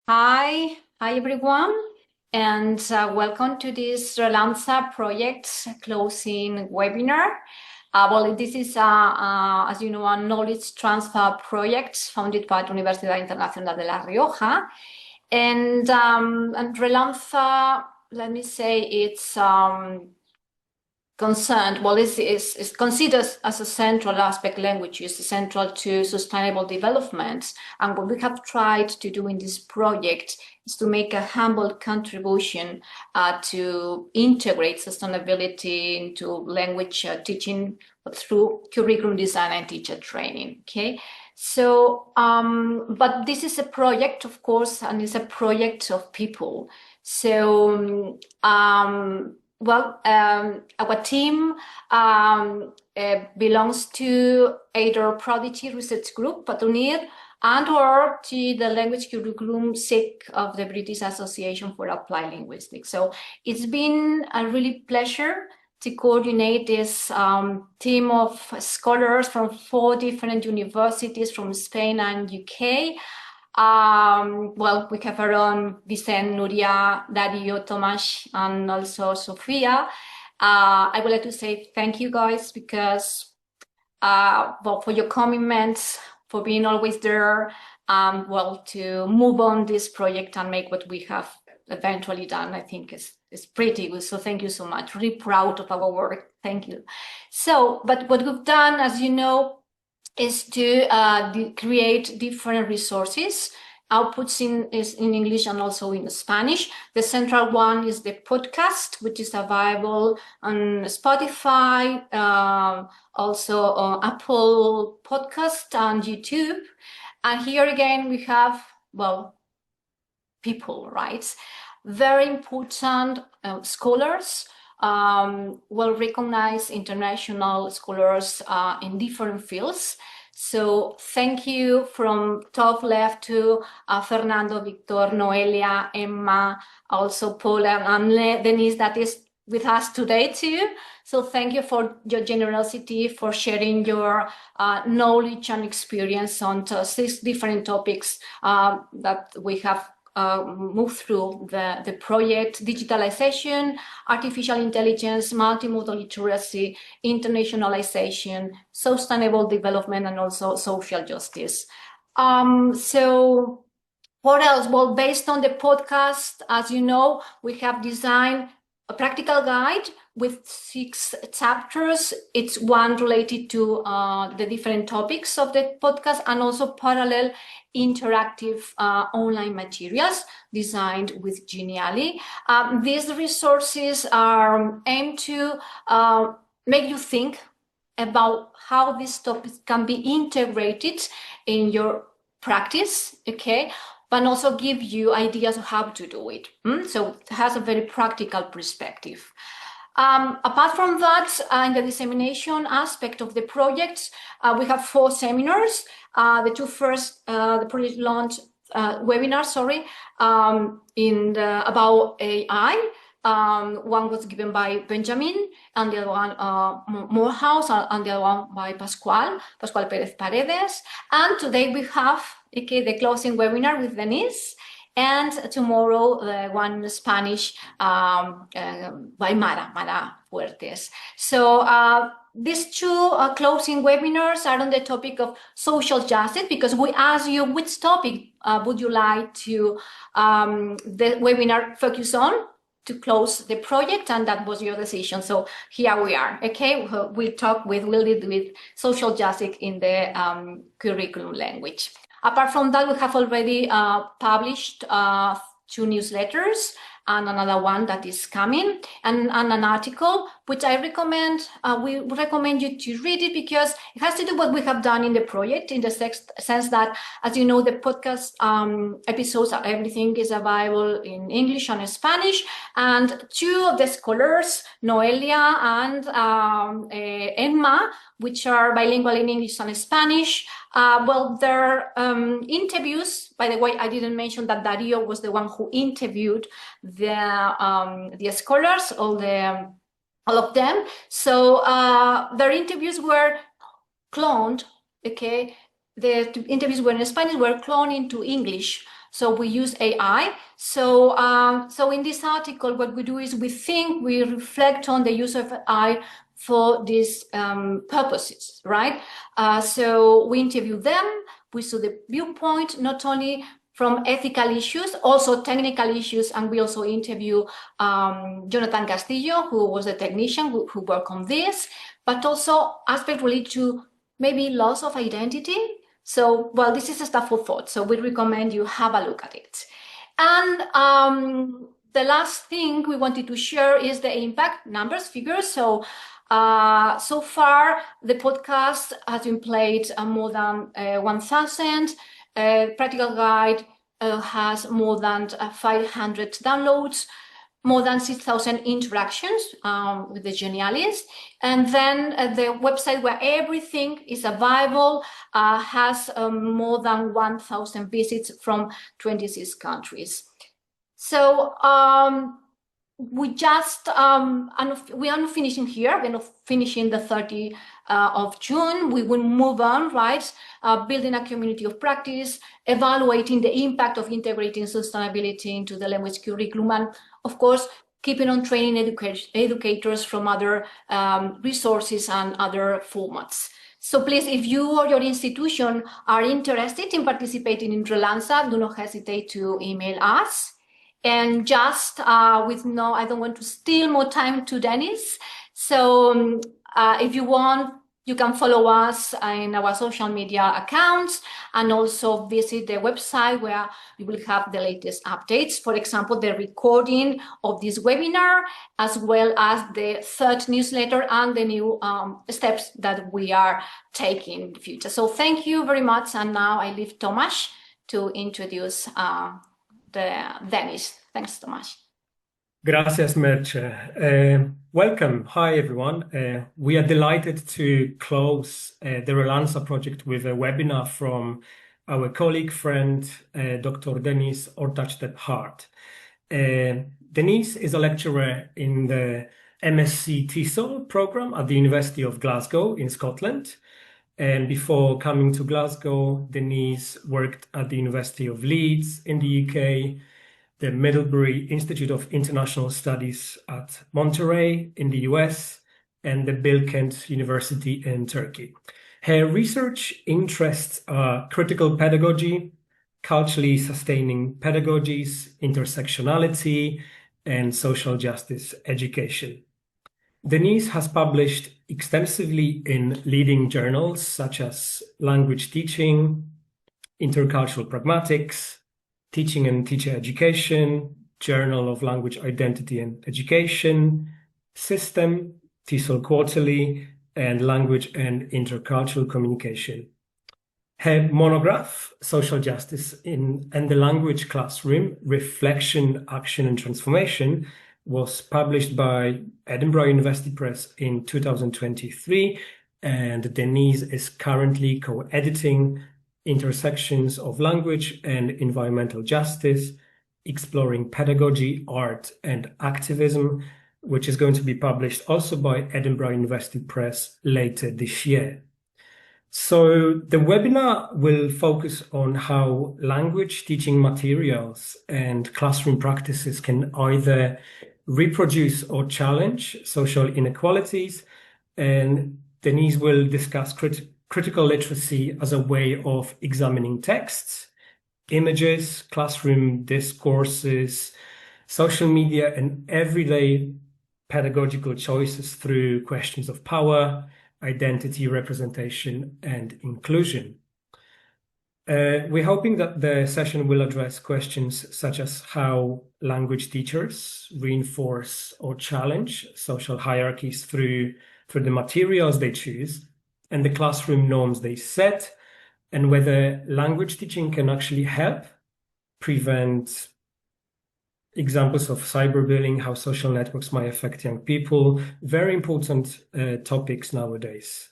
Hi everyone, and welcome to this Relanza project closing webinar. This is, as you know, a knowledge transfer project founded by the Universidad Internacional de La Rioja. And Relanza, let me say, it's concerned, is considered as a central aspect. Language is central to sustainable development. And what we have tried to do in this project is to make a humble contribution to integrate sustainability into language teaching through curriculum design and teacher training, okay? So, but this is a project, of course, and it's a project of people. So, our team belongs to either Prodigy Research Group, Patunir, and/or to the language curriculum SIC of the British Association for Applied Linguistics. So it's been a really pleasure to coordinate this team of scholars from 4 different universities from Spain and UK. We have our own Vicent, Nuria, Dario, Tomasz, and also Sofia. I would like to say thank you guys because for your commitments, for being always there, to move on this project and make what we have eventually done, I think is pretty good. So thank you so much. Really proud of our work. Thank you. So, but what we've done, as you know, is to create different resources. Outputs is in English and also in Spanish. The central one is the podcast, which is available on Spotify, also on Apple Podcast and YouTube. And here again, we have, people, right? Very important scholars, well-recognized international scholars in different fields. So thank you from top left to Fernando, Victor, Noelia, Emma, also Paula, and Deniz that is with us today too. So thank you for your generosity, for sharing your knowledge and experience on 6 different topics that we have move through the project: digitalization, artificial intelligence, multimodal literacy, internationalization, sustainable development, and also social justice. So what else? Well, based on the podcast, as you know, we have designed a practical guide with 6 chapters. It's one related to the different topics of the podcast, and also parallel interactive online materials designed with Genially. These resources are aimed to make you think about how these topics can be integrated in your practice, okay? But also give you ideas of how to do it. So it has a very practical perspective. Apart from that, in the dissemination aspect of the project, we have 4 seminars. The 2 first, the project launch webinars, about AI. One was given by Benjamin, and the other one Morehouse, and the other one by Pascual Pérez Paredes. And today we have the closing webinar with Deniz, and tomorrow the one in Spanish by Mara Fuertes. So these 2 closing webinars are on the topic of social justice, because we asked you which topic would you like to the webinar focus on to close the project, and that was your decision. So here we are, okay? We'll lead with social justice in the curriculum language. Apart from that, we have already published 2 newsletters and another one that is coming, and an article which I recommend. We recommend you to read it because it has to do what we have done in the project, in the sense that, as you know, the podcast episodes, everything is available in English and Spanish, and 2 of the scholars, Noelia and Emma, which are bilingual in English and Spanish, their interviews, by the way, I didn't mention that Dario was the one who interviewed the scholars, all of them. So their interviews were cloned, okay? The interviews were in Spanish, were cloned into English. So we use AI. So in this article, what we do is we reflect on the use of AI for these purposes, right? So we interview them, we saw the viewpoint, not only from ethical issues, also technical issues, and we also interview Jonathan Castillo, who was a technician who worked on this, but also aspects related to maybe loss of identity. So, well, this is a stuff for thought, so we recommend you have a look at it. And the last thing we wanted to share is the impact numbers, figures. So far, the podcast has been played more than 1,000. Practical Guide has more than 500 downloads, more than 6,000 interactions with the journalists. And then the website where everything is available has more than 1,000 visits from 26 countries. So we just, we are not finishing here. We're not finishing the 30th of June. We will move on, right? Building a community of practice, evaluating the impact of integrating sustainability into the language curriculum, and of course, keeping on training educators from other resources and other formats. So please, if you or your institution are interested in participating in Relanza, do not hesitate to email us. And just I don't want to steal more time to Deniz. So if you want, you can follow us in our social media accounts and also visit the website where you will have the latest updates. For example, the recording of this webinar, as well as the third newsletter and the new steps that we are taking in the future. So thank you very much. And now I leave Tomasz to introduce Deniz. Thanks, Tomasz. Gracias, Merche. Welcome. Hi, everyone. We are delighted to close the Relanza project with a webinar from our colleague, friend, Dr. Deniz Ortaçtepe Hart. Deniz is a lecturer in the MSc TESOL program at the University of Glasgow in Scotland. And before coming to Glasgow, Deniz worked at the University of Leeds in the UK, the Middlebury Institute of International Studies at Monterey in the US, and the Bilkent University in Turkey. Her research interests are critical pedagogy, culturally sustaining pedagogies, intersectionality, and social justice education. Deniz has published extensively in leading journals such as Language Teaching, Intercultural Pragmatics, Teaching and Teacher Education, Journal of Language Identity and Education, System, TESOL Quarterly, and Language and Intercultural Communication. Her monograph, Social Justice and the Language Classroom, Reflection, Action and Transformation, was published by Edinburgh University Press in 2023, and Deniz is currently co-editing Intersections of Language and Environmental Justice, Exploring Pedagogy, Art and Activism, which is going to be published also by Edinburgh University Press later this year. So the webinar will focus on how language teaching materials and classroom practices can either reproduce or challenge social inequalities, and Deniz will discuss critical literacy as a way of examining texts, images, classroom discourses, social media, and everyday pedagogical choices through questions of power, identity, representation, and inclusion. We're hoping that the session will address questions such as how language teachers reinforce or challenge social hierarchies through the materials they choose and the classroom norms they set, and whether language teaching can actually help prevent examples of cyberbullying, how social networks might affect young people, very important topics nowadays.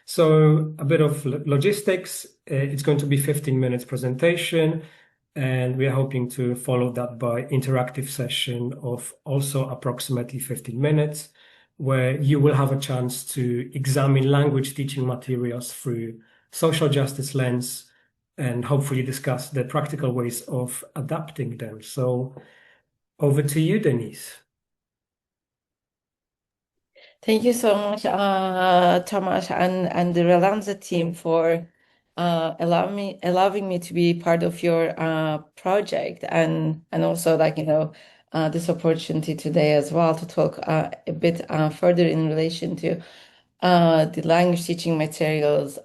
So a bit of logistics, it's going to be 15 minutes presentation, and we are hoping to follow that by interactive session of also approximately 15 minutes, where you will have a chance to examine language teaching materials through social justice lens and hopefully discuss the practical ways of adapting them. So over to you, Denise. Thank you so much, Tomasz, and the Relanza team for allowing me to be part of your project, and also, like, this opportunity today as well to talk a bit further in relation to the language teaching materials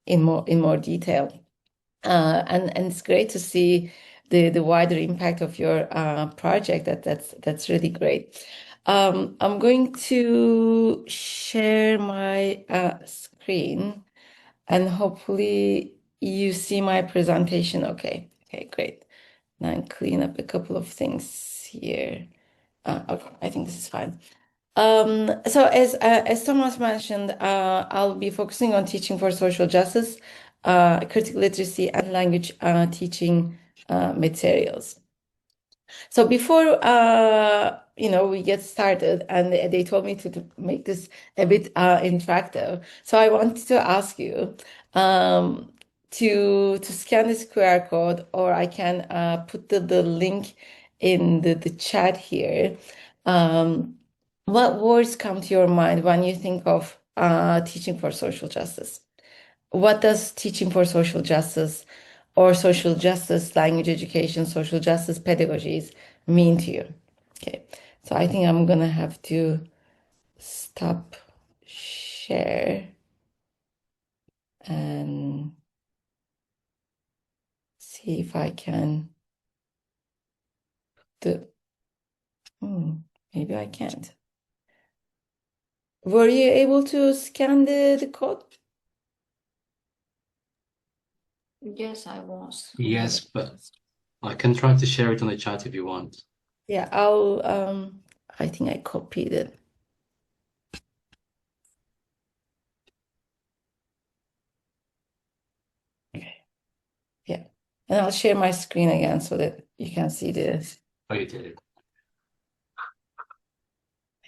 in more detail. And it's great to see the wider impact of your project. That's really great. I'm going to share my screen, and hopefully you see my presentation. Okay, great. Now clean up a couple of things here. Okay, I think this is fine. So as Thomas mentioned, I'll be focusing on teaching for social justice, critical literacy, and language teaching materials. So before we get started, and they told me to make this a bit interactive. So I wanted to ask you to scan this QR code, or I can put the link in the chat here. What words come to your mind when you think of teaching for social justice? What does teaching for social justice or social justice language education, social justice pedagogies mean to you? Okay, so I think I'm gonna have to stop share and see if I can do. Maybe I can't. Were you able to scan the code? Yes, I was. Yes, but I can try to share it on the chat if you want. Yeah, I think I copied it. Okay. Yeah. And I'll share my screen again so that you can see this. Oh, you did it.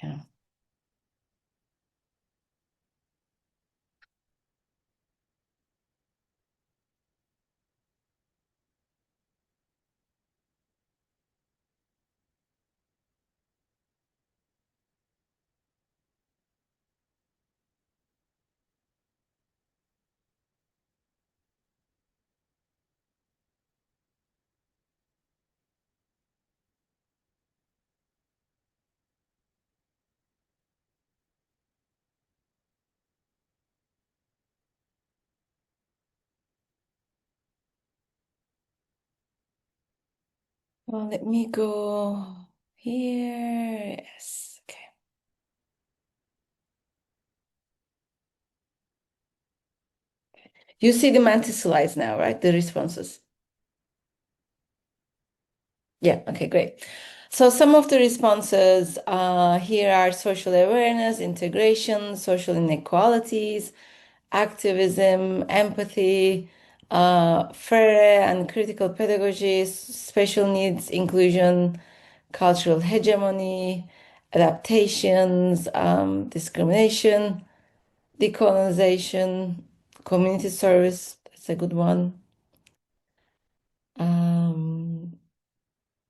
Yeah. Well, let me go here. Yes. Okay. You see the Mantis slides now, right? The responses. Yeah, okay, great. So some of the responses here are social awareness, integration, social inequalities, activism, empathy, fair and critical pedagogies, special needs, inclusion, cultural hegemony, adaptations, discrimination, decolonization, community service, that's a good one.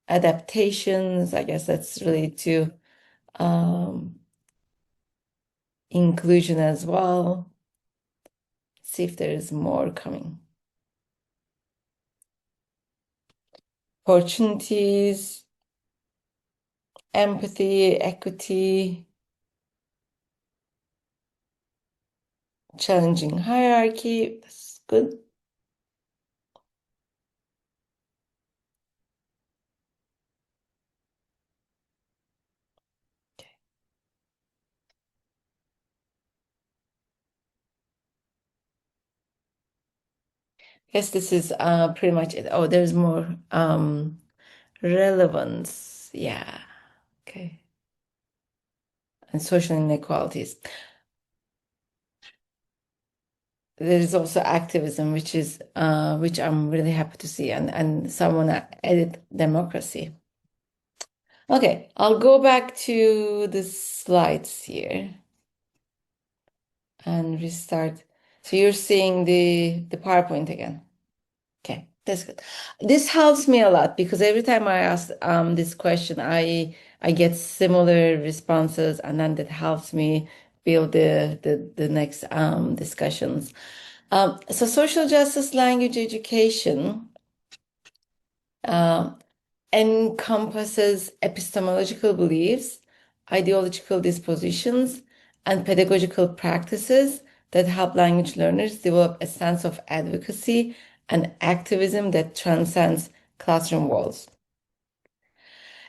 Adaptations, I guess that's related to inclusion as well. See if there is more coming. Opportunities, empathy, equity, challenging hierarchy, that's good. Guess this is pretty much it. Oh, there's more relevance. Yeah. Okay. And social inequalities. There is also activism, which I'm really happy to see, and someone added democracy. Okay, I'll go back to the slides here and restart So you're seeing the PowerPoint again. Okay, that's good. This helps me a lot because every time I ask this question, I get similar responses, and then that helps me build the next discussions. So social justice language education encompasses epistemological beliefs, ideological dispositions, and pedagogical practices that help language learners develop a sense of advocacy and activism that transcends classroom walls.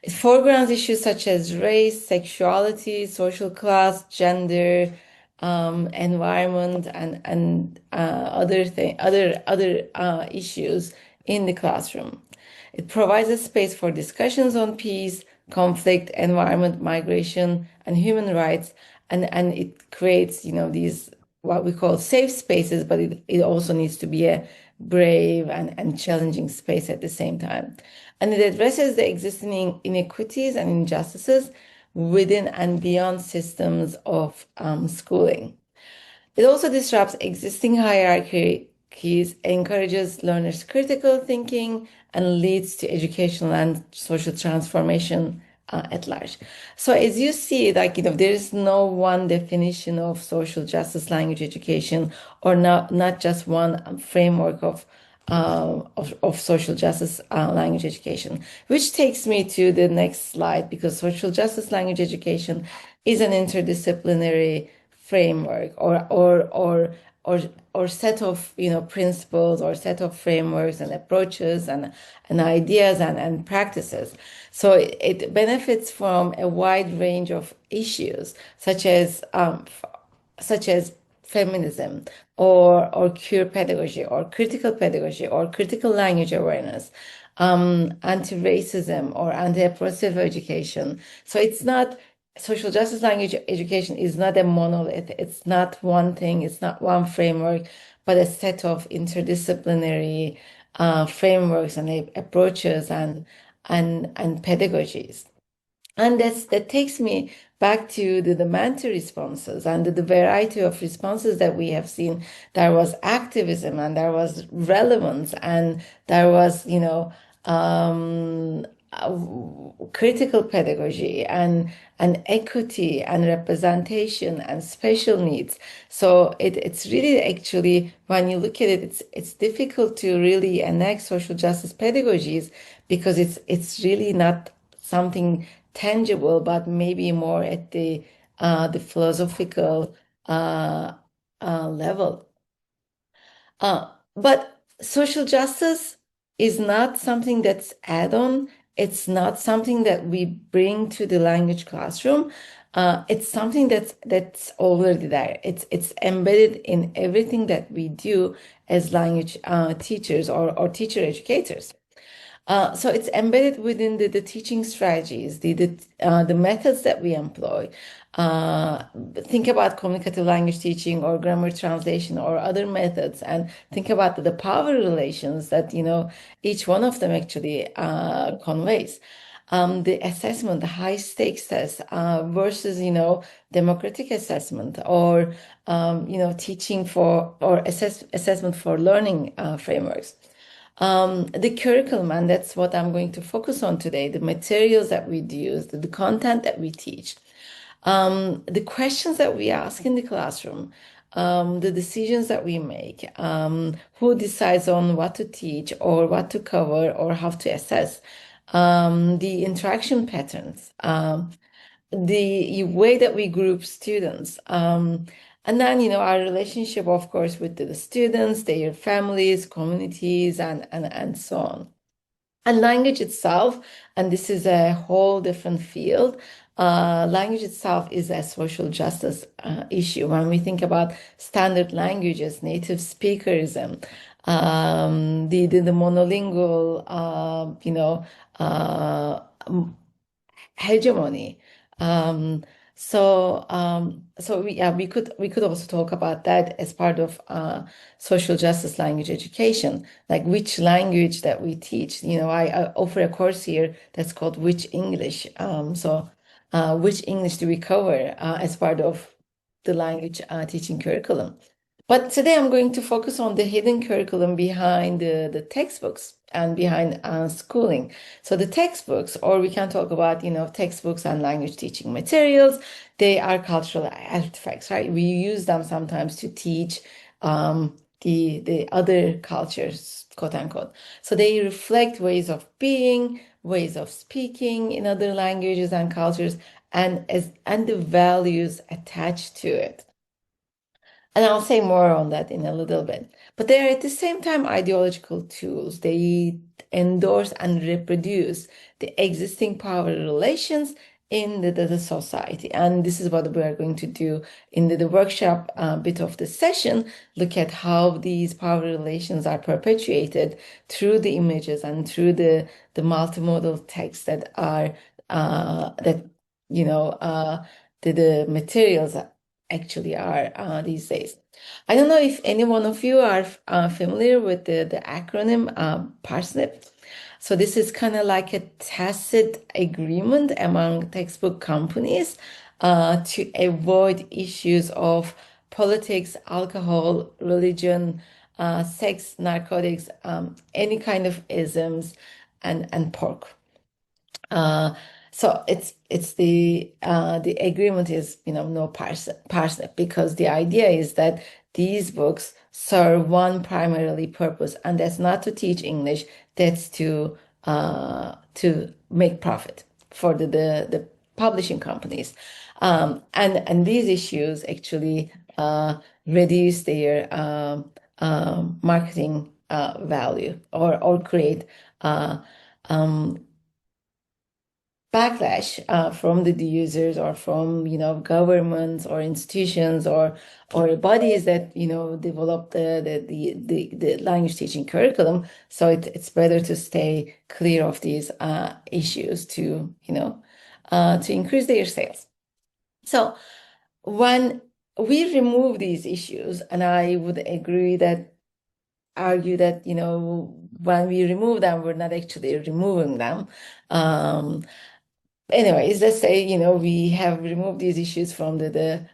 It foregrounds issues such as race, sexuality, social class, gender, environment, and other issues in the classroom. It provides a space for discussions on peace, conflict, environment, migration, and human rights, and it creates, these what we call safe spaces, but it also needs to be a brave and challenging space at the same time. And it addresses the existing inequities and injustices within and beyond systems of schooling. It also disrupts existing hierarchies, encourages learners' critical thinking, and leads to educational and social transformation at large. So as you see, there is no one definition of social justice language education, or not just one framework of social justice language education, which takes me to the next slide, because social justice language education is an interdisciplinary framework or set of principles or set of frameworks and approaches and ideas and practices. So it benefits from a wide range of issues such as feminism or queer pedagogy or critical language awareness, anti-racism or anti-oppressive education. So it's not social justice language education is not a monolith. It's not one thing. It's not one framework, but a set of interdisciplinary frameworks and approaches and pedagogies. And that takes me back to the Monterey responses and the variety of responses that we have seen. There was activism and there was relevance and there was, critical pedagogy and equity and representation and special needs. So it's really, actually, when you look at it, it's difficult to really enact social justice pedagogies because it's really not something tangible, but maybe more at the philosophical level. But social justice is not something that's add-on. It's not something that we bring to the language classroom. It's something that's already there. It's embedded in everything that we do as language teachers or teacher educators. So it's embedded within the teaching strategies, the methods that we employ. Think about communicative language teaching or grammar translation or other methods, and think about the power relations that each one of them actually conveys. The assessment, the high stakes test versus democratic assessment or teaching for or assessment for learning frameworks. The curriculum, and that's what I'm going to focus on today, the materials that we use, the content that we teach, the questions that we ask in the classroom, the decisions that we make, who decides on what to teach or what to cover or how to assess, the interaction patterns, the way that we group students, and then, our relationship, of course, with the students, their families, communities, and so on. And language itself, and this is a whole different field, language itself is a social justice issue. When we think about standard languages, native speakerism, the monolingual, hegemony. We could also talk about that as part of social justice language education, like which language that we teach. I offer a course here that's called Which English. Which English do we cover as part of the language teaching curriculum? But today I'm going to focus on the hidden curriculum behind the textbooks and behind schooling. So the textbooks, or we can talk about, textbooks and language teaching materials, they are cultural artifacts, right? We use them sometimes to teach the other cultures, quote unquote. So they reflect ways of being, ways of speaking in other languages and cultures, and the values attached to it. And I'll say more on that in a little bit. But they are at the same time ideological tools. They endorse and reproduce the existing power relations in the society. And this is what we are going to do in the workshop bit of the session, look at how these power relations are perpetuated through the images and through the multimodal text that are the materials actually are these days. I don't know if any one of you are familiar with the acronym PARSNIP. So this is kind of like a tacit agreement among textbook companies to avoid issues of politics, alcohol, religion, sex, narcotics, any kind of isms, and pork. So it's the agreement is no parsnip, because the idea is that these books serve one primarily purpose, and that's not to teach English, that's to make profit for the publishing companies, and these issues actually reduce their marketing value or create backlash from the users or from governments or institutions or bodies that develop the language teaching curriculum. So it's better to stay clear of these issues to increase their sales. So when we remove these issues, and I would argue that when we remove them, we're not actually removing them. Anyways, let's say we have removed these issues from the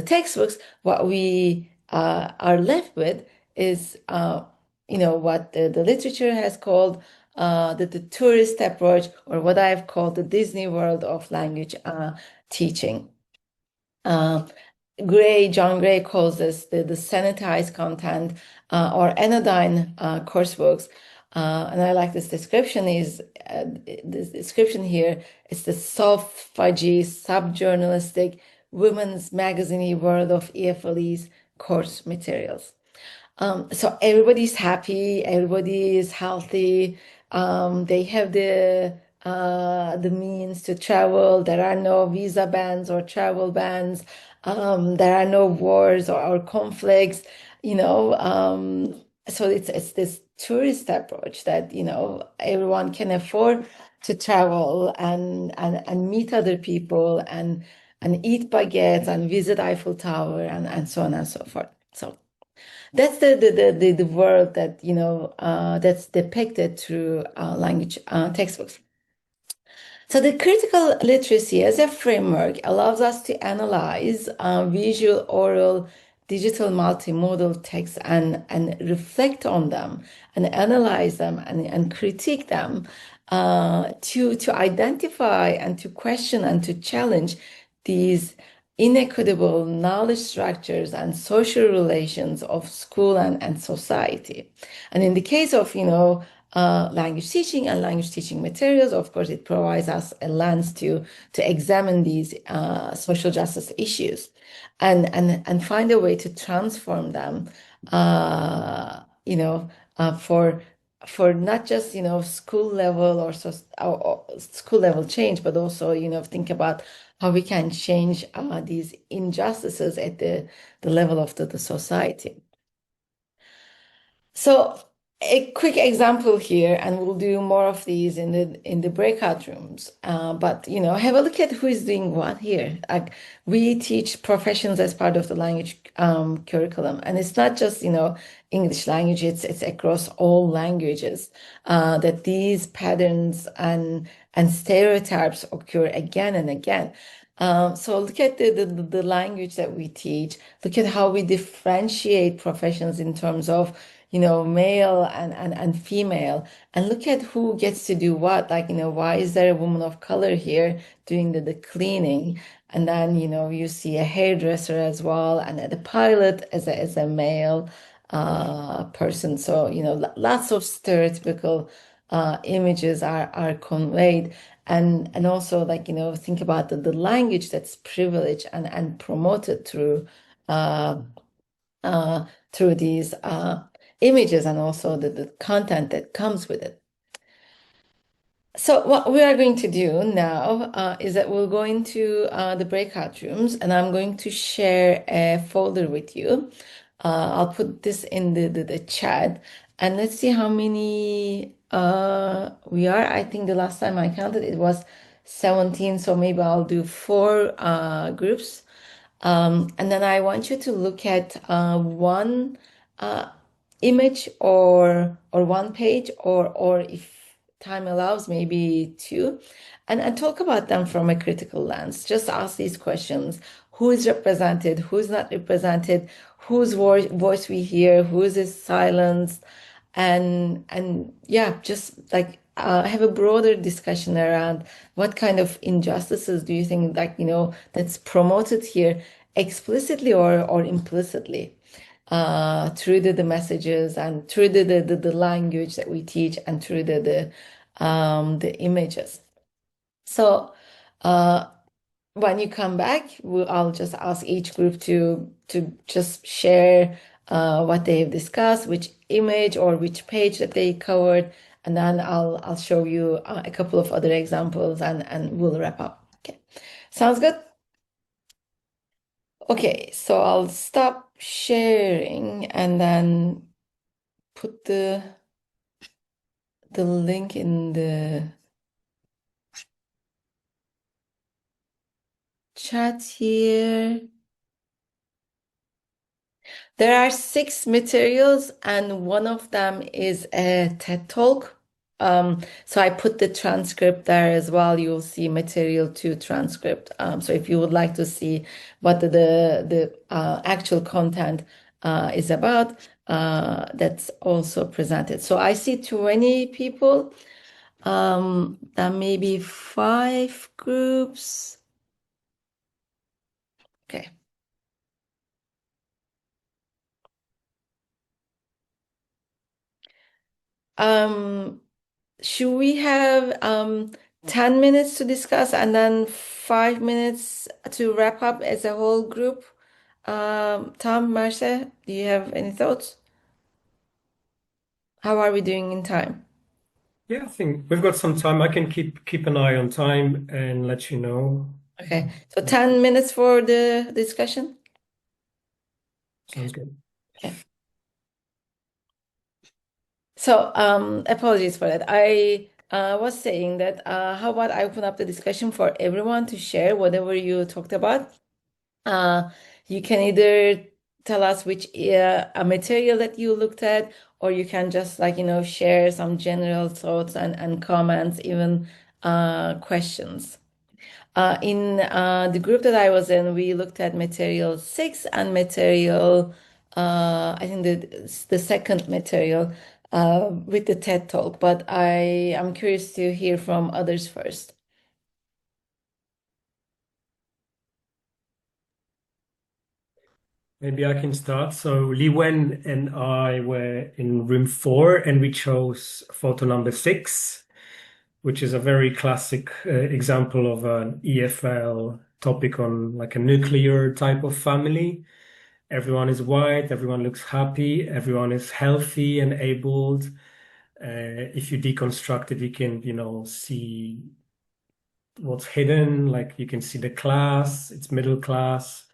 textbooks. What we are left with is what the literature has called the tourist approach, or what I've called the Disney World of language teaching. John Gray calls this the sanitized content or anodyne coursebooks. And I like this description. This description here is the soft, fudgy, sub-journalistic, women's magazine world of EFLE's course materials. So everybody's happy, everybody is healthy. They have the means to travel. There are no visa bans or travel bans. There are no wars or conflicts. So it's this tourist approach that everyone can afford to travel and meet other people and eat baguettes and visit Eiffel Tower and so on and so forth. So that's the world that that's depicted through language textbooks. So the critical literacy as a framework allows us to analyze visual, oral, digital, multimodal texts and reflect on them and analyze them and critique them to identify and to question and to challenge these inequitable knowledge structures and social relations of school and society. And in the case of, language teaching and language teaching materials, of course, it provides us a lens to examine these social justice issues and find a way to transform them, for not just school level or school level change, but also think about how we can change these injustices at the level of the society. So a quick example here, and we'll do more of these in the breakout rooms. But have a look at who is doing what here. Like, we teach professions as part of the language curriculum, and it's not just English language. It's across all languages that these patterns and stereotypes occur again and again. So look at the language that we teach. Look at how we differentiate professions in terms of, male and female. And look at who gets to do what. Like, why is there a woman of color here doing the cleaning? And then, you see a hairdresser as well, and the pilot as a male person. So, lots of stereotypical images are conveyed. And also, like, think about the language that's privileged and promoted through these images, and also the content that comes with it. So what we are going to do now is that we'll go into the breakout rooms, and I'm going to share a folder with you. I'll put this in the chat, and let's see how many we are. I think the last time I counted it was 17, so maybe I'll do 4 groups. And then I want you to look at one image or one page, or if time allows, maybe 2, and talk about them from a critical lens. Just ask these questions: who is represented, who's not represented, whose voice we hear, whose is silenced, and yeah, just like have a broader discussion around what kind of injustices do you think, like, that's promoted here explicitly or implicitly through the messages, and through the language that we teach, and through the images. So when you come back, I'll just ask each group to just share what they have discussed, which image or which page that they covered, and then I'll show you a couple of other examples, and we'll wrap up. Okay, sounds good? Okay, so I'll stop sharing and then put the link in the chat here. There are 6 materials, and one of them is a TED Talk. So I put the transcript there as well. You'll see material 2 transcript. So if you would like to see what the actual content is about, that's also presented. So I see 20 people. That may be 5 groups. Okay. Should we have 10 minutes to discuss and then 5 minutes to wrap up as a whole group? Tom, Marcia, do you have any thoughts? How are we doing in time? Yeah, I think we've got some time. I can keep an eye on time and let you know. Okay, so 10 minutes for the discussion? Sounds good. Okay. So apologies for that. I was saying that how about I open up the discussion for everyone to share whatever you talked about. You can either tell us which a material that you looked at, or you can just, like, share some general thoughts and comments, even questions. In the group that I was in, we looked at material 6 and material, I think the second material with the TED Talk, but I am curious to hear from others first. Maybe I can start. So Li Wen and I were in room 4, and we chose photo number 6, which is a very classic example of an EFL topic on like a nuclear type of family. Everyone is white, everyone looks happy, everyone is healthy and abled. If you deconstruct it, you can, see what's hidden. Like you can see the class, it's middle class.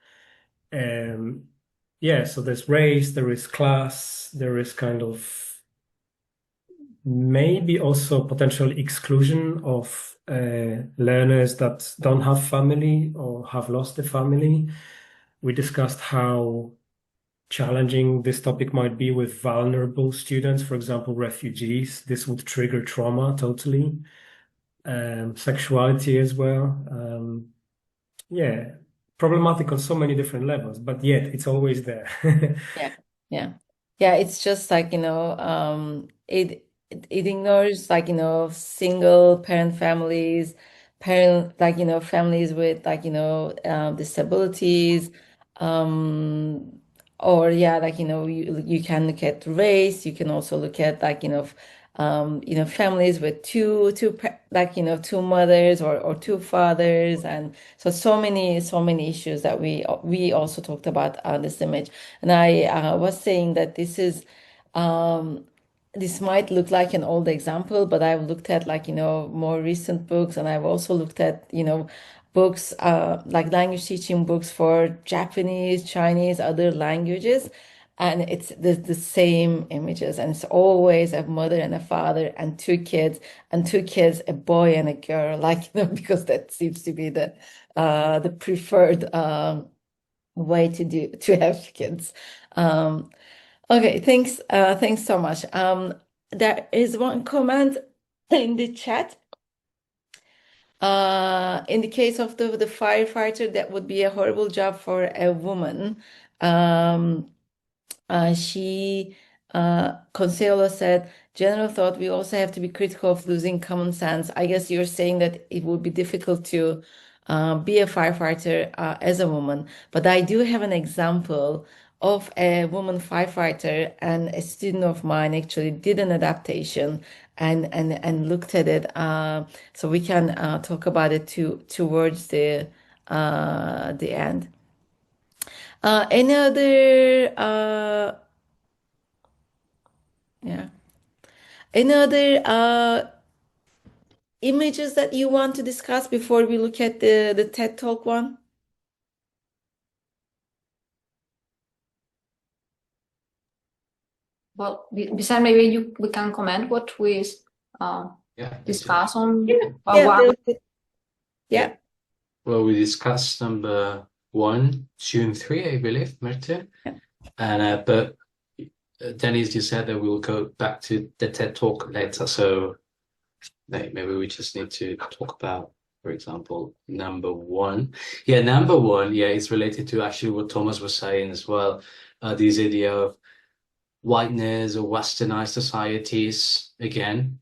Yeah, so there's race, there is class, there is kind of maybe also potential exclusion of learners that don't have family or have lost a family. We discussed how challenging this topic might be with vulnerable students, for example, refugees. This would trigger trauma totally. Sexuality as well. yeah, problematic on so many different levels, but yet it's always there. Yeah, it's just like, it ignores like, single parent families, families with like, disabilities, um, or yeah, like, you can look at race, you can also look at like, families with two mothers or two fathers, and so many issues that we also talked about on this image. And I was saying that um, this might look like an old example, but I've looked at like, more recent books, and I've also looked at, books, like language teaching books for Japanese, Chinese, other languages. And it's the same images, and it's always a mother and a father and two kids, a boy and a girl, like, because that seems to be the preferred way to have kids. Okay, thanks so much. There is one comment in the chat. In the case of the firefighter, that would be a horrible job for a woman. Consuelo said, general thought, we also have to be critical of losing common sense. I guess you're saying that it would be difficult to be a firefighter as a woman, but I do have an example of a woman firefighter, and a student of mine actually did an adaptation and looked at it. So we can talk about it towards the end. Any other yeah. Any other images that you want to discuss before we look at the TED Talk one? Well, besides, maybe we can comment what we discuss on one. Yeah. Well, we discussed number 1, 2, and 3, I believe, Merte. Yeah. And but Deniz, you said that we'll go back to the TED Talk later, so maybe we just need to talk about, for example, number 1. Yeah, number 1, yeah, it's related to actually what Thomas was saying as well. This idea of whiteness or westernized societies again.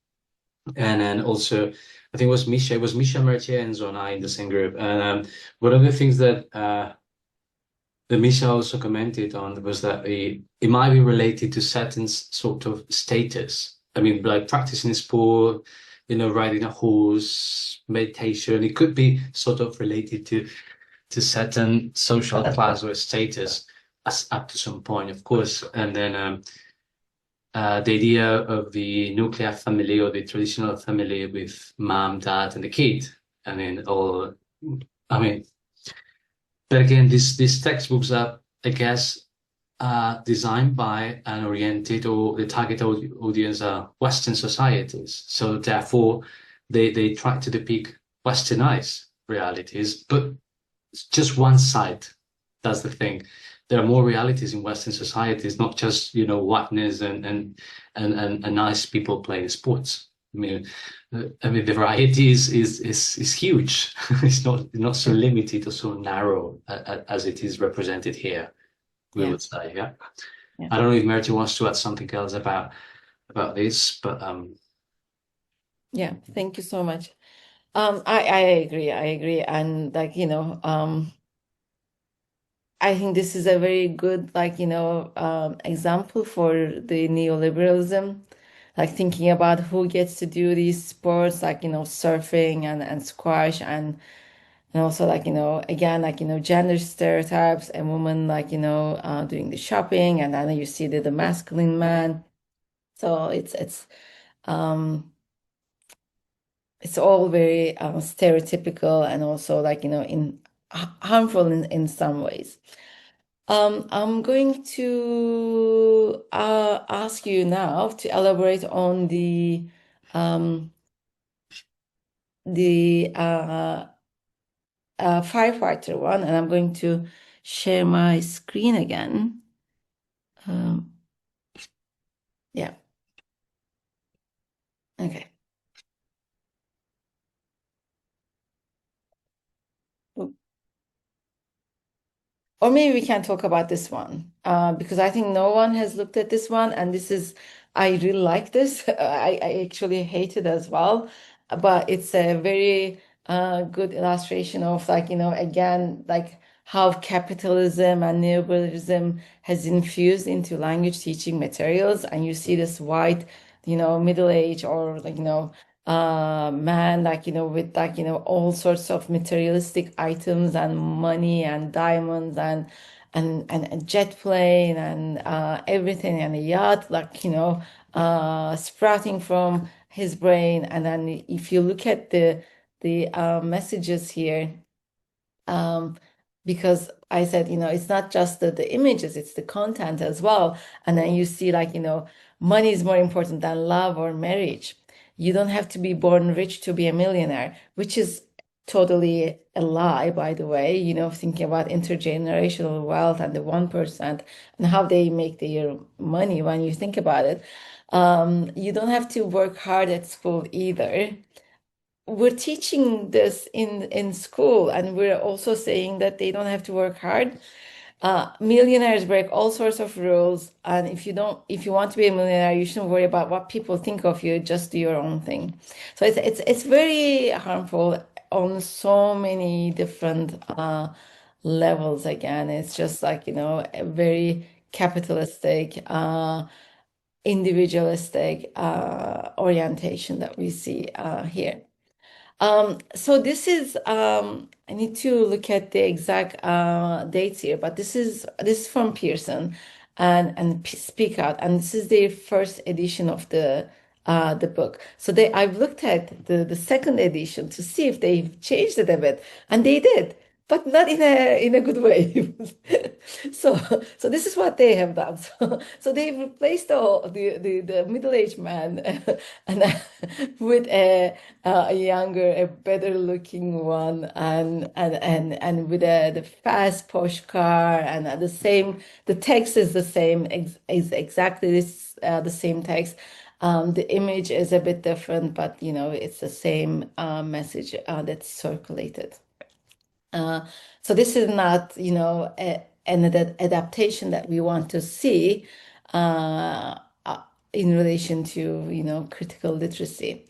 And then also, I think it was Misha Mertier and Zona in the same group. And one of the things that Misha also commented on was that it might be related to certain sort of status. I mean, like practicing sport, riding a horse, meditation. It could be sort of related to certain social class or status as up to some point, of course. And then the idea of the nuclear family or the traditional family with mom, dad, and the kid. I mean, but again, these textbooks are, I guess, designed by and oriented, or the target audience are Western societies. So therefore, they try to depict Westernized realities, but it's just one side. That's the thing. There are more realities in Western societies, not just whiteness and nice people playing sports. I mean, the variety is huge. It's not so limited or so narrow as it is represented here. We would say, yeah. I don't know if Merti wants to add something else about this, but yeah. Thank you so much. I agree, and like I think this is a very good example for the neoliberalism, like thinking about who gets to do these sports, like surfing and squash, and also again gender stereotypes, and women doing the shopping, and then you see the masculine man. So it's all very stereotypical, and also in harmful in some ways. I'm going to ask you now to elaborate on the firefighter one, and I'm going to share my screen again. Yeah. Okay. or maybe we can talk about this one because I think no one has looked at this one, and I really like this. I actually hate it as well, but it's a very good illustration of, like, again, like how capitalism and neoliberalism has infused into language teaching materials, and you see this white, middle age, or like, man, like, with like, all sorts of materialistic items and money and diamonds and a jet plane and everything, and a yacht, like, sprouting from his brain. And then if you look at the messages here, because I said, it's not just the images, it's the content as well. And then you see, like, money is more important than love or marriage. You don't have to be born rich to be a millionaire, which is totally a lie, by the way. Thinking about intergenerational wealth and the 1% and how they make their money, when you think about it. You don't have to work hard at school either. We're teaching this in school, and we're also saying that they don't have to work hard. Millionaires break all sorts of rules, and if you want to be a millionaire, you shouldn't worry about what people think of you. Just do your own thing. So it's very harmful on so many different levels. Again, it's just like, a very capitalistic, individualistic orientation that we see here. So this is, I need to look at the exact dates here, but this is from Pearson and Speak Out, and this is their first edition of the book. So I've looked at the second edition to see if they've changed it a bit, and they did, but not in a good way. So this is what they have done. So they've replaced the middle-aged man and with a younger, a better-looking one, and with the fast posh car, and the text is the same, is exactly the same text. The image is a bit different, but it's the same message that's circulated. So this is not, an adaptation that we want to see in relation to, critical literacy.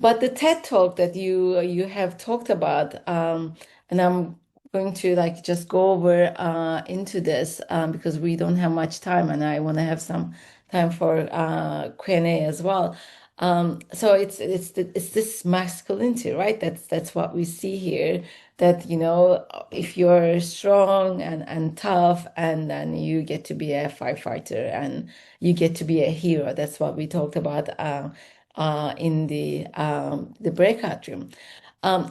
But the TED Talk that you have talked about, and I'm going to like just go over into this because we don't have much time, and I want to have some time for Q&A as well. So it's this masculinity, right? That's what we see here. That if you're strong and tough, and then you get to be a firefighter and you get to be a hero. That's what we talked about in the breakout room.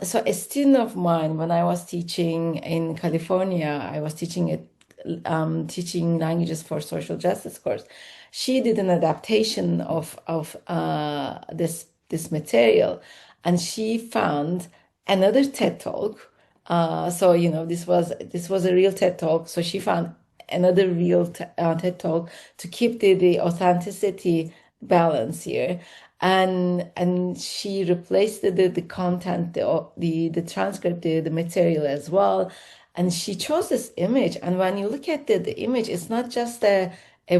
So a student of mine, when I was teaching in California, I was teaching languages for social justice course. She did an adaptation of this material, and she found another TED Talk. So this was a real TED Talk. So she found another real TED Talk to keep the authenticity balance here, and she replaced the content, the transcript, the material as well. And she chose this image, and when you look at the image, it's not just a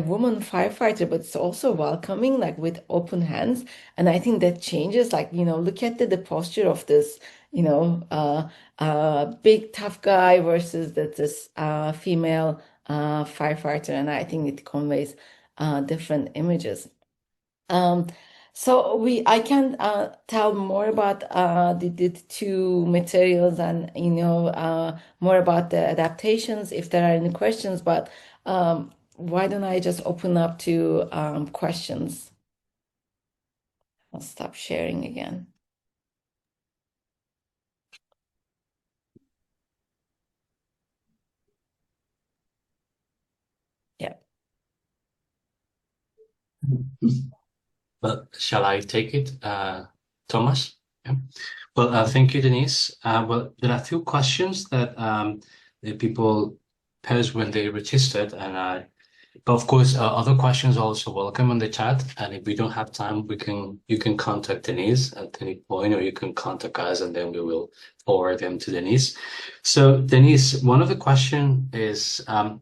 woman firefighter, but it's also welcoming, like with open hands. And I think that changes, like, look at the posture of this, big tough guy versus this female firefighter. And I think it conveys different images. So I can tell more about the two materials, and more about the adaptations if there are any questions. But why don't I just open up to questions? I'll stop sharing again. Yeah. Well, shall I take it, Thomas? Yeah. Well, thank you, Denise. Well, there are two questions that the people posed when they registered, and But of course, other questions are also welcome on the chat. And if we don't have time, you can contact Denise at any point, or you can contact us, and then we will forward them to Denise. So Denise, one of the question is,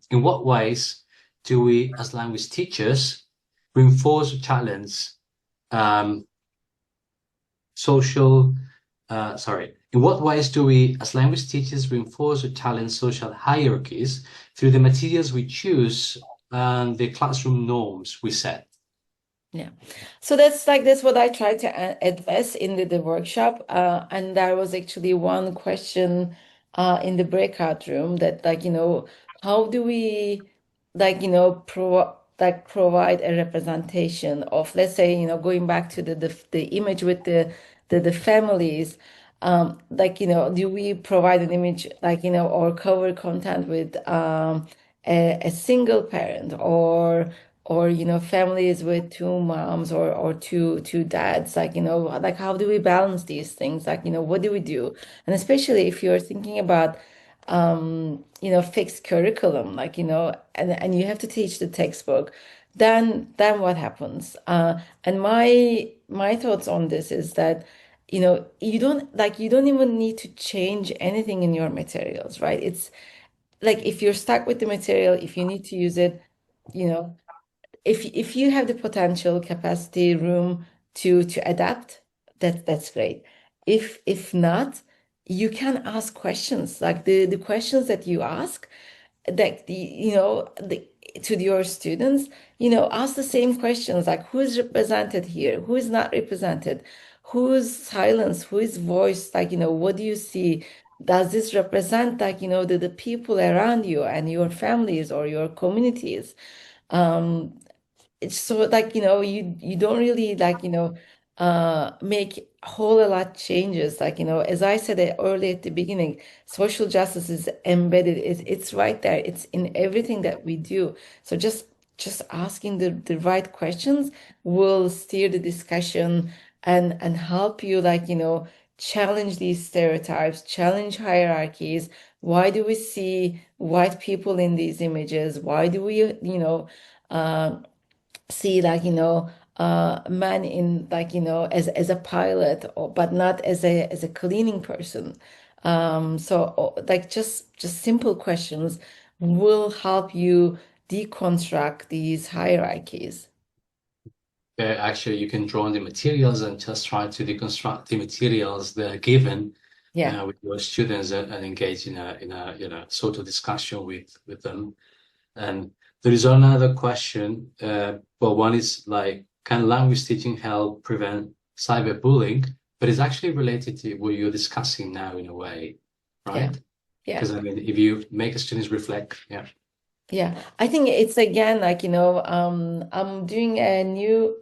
in what ways do we, as language teachers, reinforce or challenge in what ways do we, as language teachers, reinforce or challenge social hierarchies through the materials we choose and the classroom norms we set? Yeah, so that's what I tried to address in the workshop, and there was actually one question in the breakout room that how do we provide a representation of, let's say, going back to the image with the families, do we provide an image or cover content with a single parent, or families with two moms or two dads, how do we balance these things? What do we do? And especially if you're thinking about fixed curriculum, and you have to teach the textbook, then what happens? And my thoughts on this is that you don't even need to change anything in your materials, right? It's like, if you're stuck with the material, if you need to use it, you know if you have the potential, capacity, room to adapt, that's great. If not, you can ask questions, like the questions that you ask, that to your students, ask the same questions, like who is represented here, who is not represented, who's silence, who is voice, what do you see? Does this represent the people around you and your families or your communities? It's so you don't really make a whole lot changes, as I said early at the beginning, social justice is embedded, it's right there, it's in everything that we do. So just asking the right questions will steer the discussion and help you challenge these stereotypes, challenge hierarchies. Why do we see white people in these images? Why do we uh, see man in as a pilot, but not as a cleaning person? So just simple questions will help you deconstruct these hierarchies. Actually, you can draw on the materials and just try to deconstruct the materials that are given with your students, and engage in a sort of discussion with them. And there is another question. Well, one is can language teaching help prevent cyberbullying? But it's actually related to what you're discussing now in a way, right? Yeah. Because if you make students reflect, Yeah, I think it's again I'm doing a new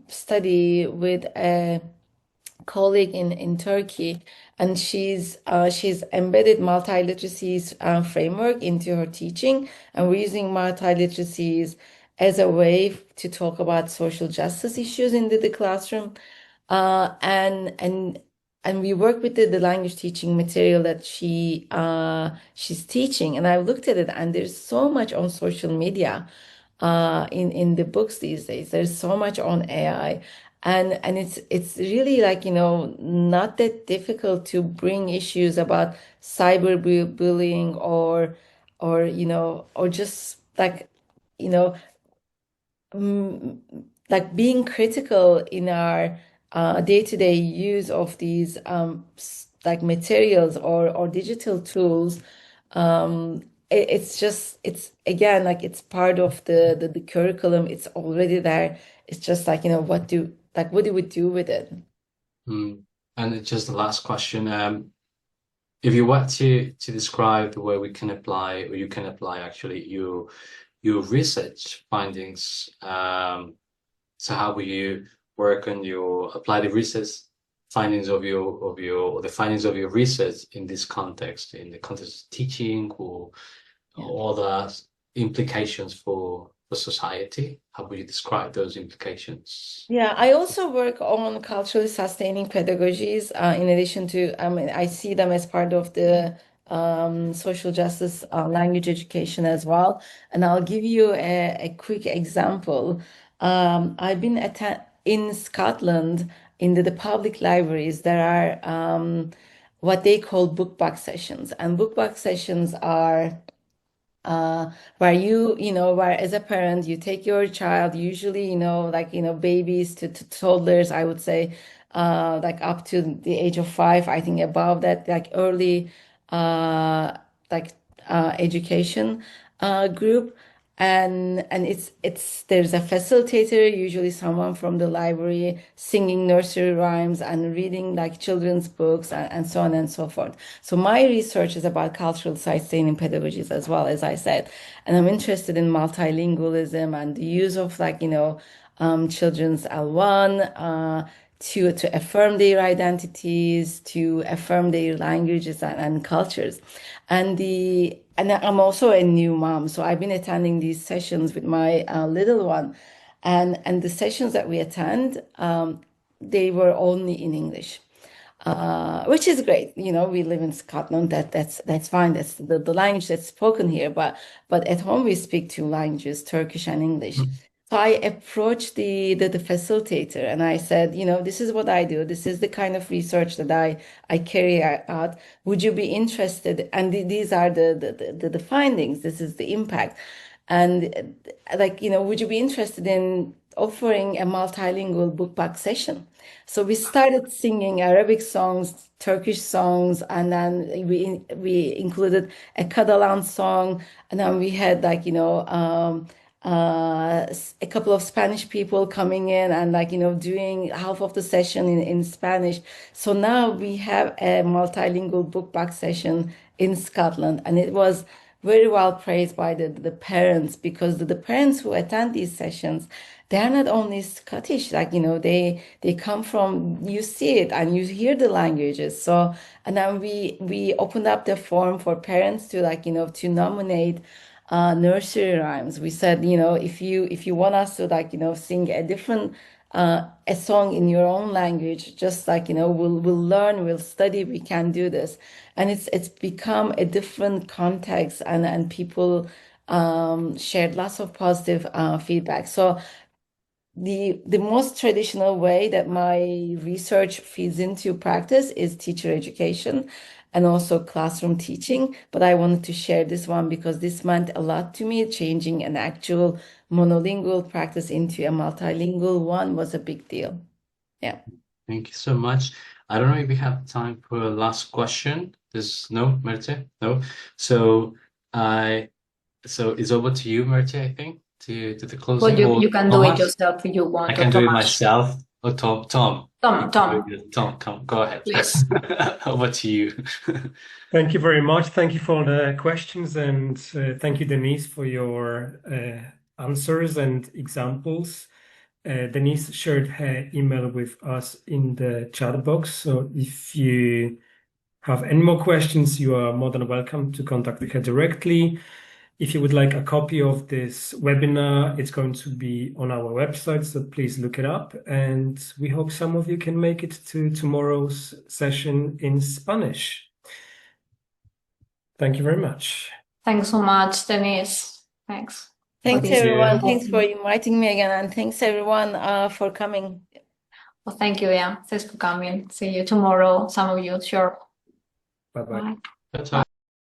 study with a colleague in Turkey, and she's embedded multiliteracies framework into her teaching, and we're using multiliteracies as a way to talk about social justice issues in the classroom, and we work with the language teaching material that she's teaching, and I looked at it, and there's so much on social media, in the books these days. There's so much on AI, and it's really not that difficult to bring issues about cyberbullying, or just you know being critical in our day-to-day use of these materials or digital tools. It's again it's part of the curriculum. It's already there. It's just what do we do with it? And it's just the last question. If you were to describe the way we can apply, or you can apply actually your research findings, so how will you work on apply the research findings of the findings of your research in this context, in the context of teaching, or other implications for society? How would you describe those implications? Yeah, I also work on culturally sustaining pedagogies, in addition to, I see them as part of the social justice, language education as well. And I'll give you a quick example. I've been in Scotland, in the public libraries, there are what they call book box sessions. And book box sessions are where where as a parent, you take your child, usually, babies to toddlers, I would say, like up to the age of 5, I think above that, like early, education, group. And there's a facilitator, usually someone from the library, singing nursery rhymes and reading like children's books and so on and so forth. So my research is about cultural sightseeing pedagogies as well, as I said. And I'm interested in multilingualism and the use of children's L1 to affirm their identities, to affirm their languages and cultures. And I'm also a new mom, so I've been attending these sessions with my little one, and the sessions that we attend, they were only in English, which is great. We live in Scotland. That's fine. That's the language that's spoken here. But at home we speak two languages, Turkish and English. So I approached the facilitator and I said, this is what I do. This is the kind of research that I carry out. Would you be interested? And these are the findings. This is the impact. And would you be interested in offering a multilingual book box session? So we started singing Arabic songs, Turkish songs, and then we included a Catalan song, and then we had a couple of Spanish people coming in and doing half of the session in Spanish. So now we have a multilingual book box session in Scotland, and it was very well praised by the parents, because the parents who attend these sessions, they are not only Scottish, they come from, you see it and you hear the languages. So, and then we opened up the forum for parents to to nominate nursery rhymes. We said, if you want us to sing a different a song in your own language, just we'll learn, we'll study, we can do this. And it's become a different context, and people shared lots of positive feedback. So the most traditional way that my research feeds into practice is teacher education and also classroom teaching. But I wanted to share this one because this meant a lot to me. Changing an actual monolingual practice into a multilingual one was a big deal. Yeah. Thank you so much. I don't know if we have time for a last question. No, Merte? No. So it's over to you, Merte, I think, to the closing. Well, you can do it Thomas? yourself if you want. I can do it myself. Or Tom. Tom, Go ahead. please. Over to you. Thank you very much. Thank you for the questions, and thank you, Denise, for your answers and examples. Denise shared her email with us in the chat box, so if you have any more questions, you are more than welcome to contact her directly. If you would like a copy of this webinar, it's going to be on our website, so please look it up. And we hope some of you can make it to tomorrow's session in Spanish. Thank you very much. Thanks so much, Denise. Thanks. Thanks, Thank you. everyone. Thanks for inviting me again, and thanks, everyone, for coming. Well, thank you, yeah. Thanks for coming. See you tomorrow. Some of you, sure. Bye-bye. Bye. Ciao, ciao.